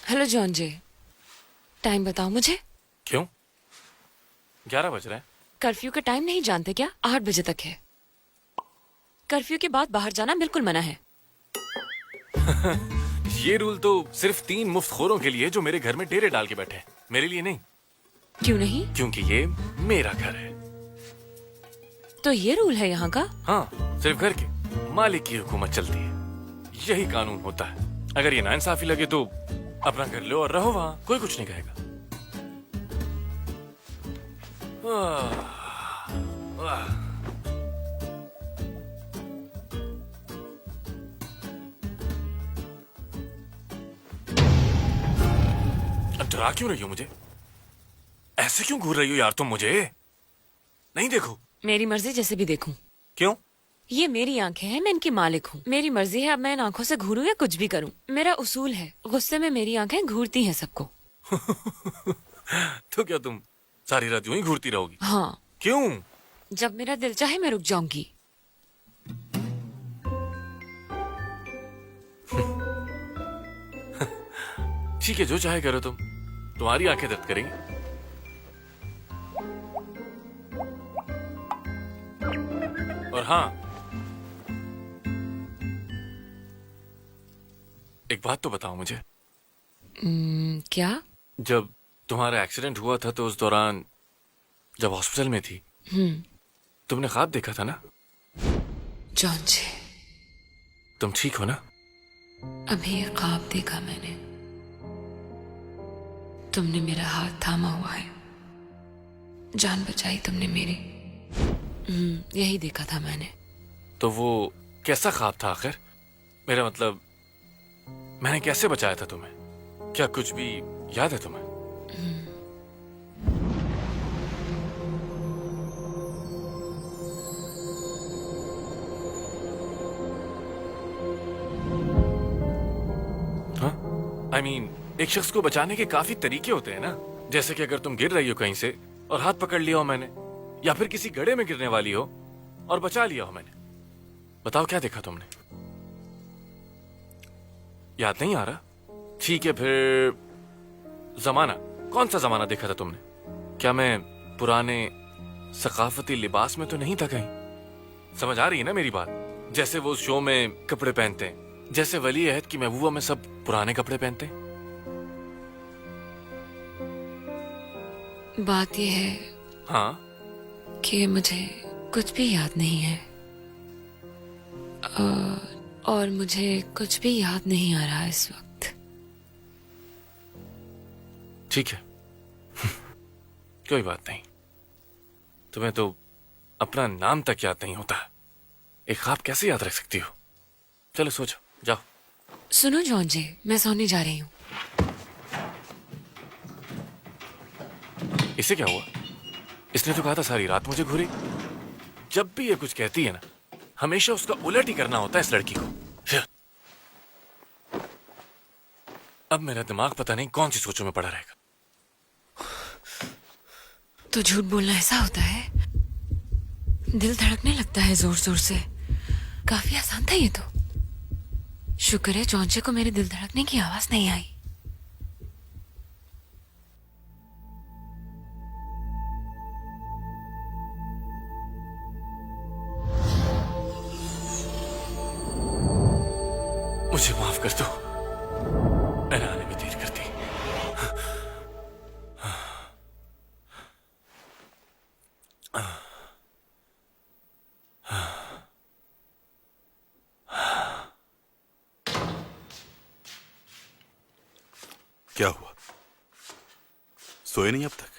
Hello John जे, time बताओ मुझे। क्यों? 11 बज रहे हैं। कर्फ्यू का टाइम नहीं जानते क्या? 8 बजे तक है। कर्फ्यू के बाद बाहर जाना बिल्कुल मना है। ये रूल तो सिर्फ 3 मुफ्तखोरों के लिए है जो मेरे घर में डेरे डाल के बैठे हैं। मेरे लिए नहीं, क्यों नहीं? क्योंकि ये मेरा घर है। तो ये रूल है यहाँ का? हाँ, सिर्फ घर के मालिक की हुकूमत चलती है। यही कानून होता है। अगर ये नाइंसाफी लगे तो अपना घर लो और रहो वहां, कोई कुछ नहीं कहेगा। आह, आह। अब डरा क्यों रही हो मुझे? ऐसे क्यों घूर रही हो यार तुम मुझे? नहीं देखो। मेरी मर्जी जैसे भी देखूं। क्यों? ये मेरी आंखें हैं, मैं इनकी मालिक हूँ। मेरी मर्जी है अब मैं इन आंखों से घूरूं या कुछ भी करूं। मेरा उसूल है, गुस्से में मेरी आंखें घूरती हैं सबको। तो क्या तुम सारी रात यूं ही घूरती रहोगी? हाँ, क्यों? जब मेरा दिल चाहे मैं रुक जाऊंगी। ठीक है, जो चाहे करो तुम। तुम्हारी आंखें दर्द करेंगी। और हाँ, एक बात तो बताओ मुझे। क्या? जब तुम्हारा एक्सीडेंट हुआ था तो उस दौरान जब हॉस्पिटल में थी तुमने ख्वाब देखा था ना? जॉन जे, तुम ठीक हो ना? अभी एक ख्वाब देखा मैंने। तुमने मेरा हाथ थामा हुआ है, जान बचाई तुमने मेरी। यही देखा था मैंने। तो वो कैसा ख्वाब था आखिर? मेरा मतलब, मैंने कैसे बचाया था तुम्हें? क्या कुछ भी याद है तुम्हें? हाँ, I mean, एक शख्स को बचाने के काफी तरीके होते हैं ना। जैसे कि अगर तुम गिर रही हो कहीं से और हाथ पकड़ लिया हो मैंने, या फिर किसी गड्ढे में गिरने वाली हो और बचा लिया हो मैंने। बताओ क्या देखा तुमने? याद नहीं आ रहा? ठीक है फिर, जमाना, कौन सा जमाना देखा था तुमने? क्या मैं पुराने सकाफती लिबास में तो नहीं था कहीं? समझ आ रही है ना मेरी बात? जैसे वो शो में कपड़े पहनते हैं, जैसे वली अहद की महबूबा में सब पुराने कपड़े पहनते हैं। बात यह है हाँ, कि मुझे कुछ भी याद नहीं है। और मुझे कुछ भी याद नहीं आ रहा इस वक्त। ठीक है। कोई बात नहीं। तुम्हें तो अपना नाम तक याद नहीं होता। एक ख्वाब कैसे याद रख सकती हो? चलो सो जाओ, जाओ। सुनो जॉन जे, मैं सोने जा रही हूँ। इसे क्या हुआ? इसने तो कहा था सारी रात मुझे घूरी। जब भी ये कुछ कहती है ना, हमेशा उसका उलट ही करना होता है इस लड़की को। अब मेरा दिमाग पता नहीं कौन सी सोचों में पड़ा रहेगा। तो झूठ बोलना ऐसा होता है? दिल धड़कने लगता है जोर जोर से। काफी आसान था ये तो। शुक्र है जॉन जे को मेरे दिल धड़कने की आवाज नहीं आई। मुझे माफ कर दो, मैंने आने में देर कर दी। क्या हुआ? सोए नहीं अब तक?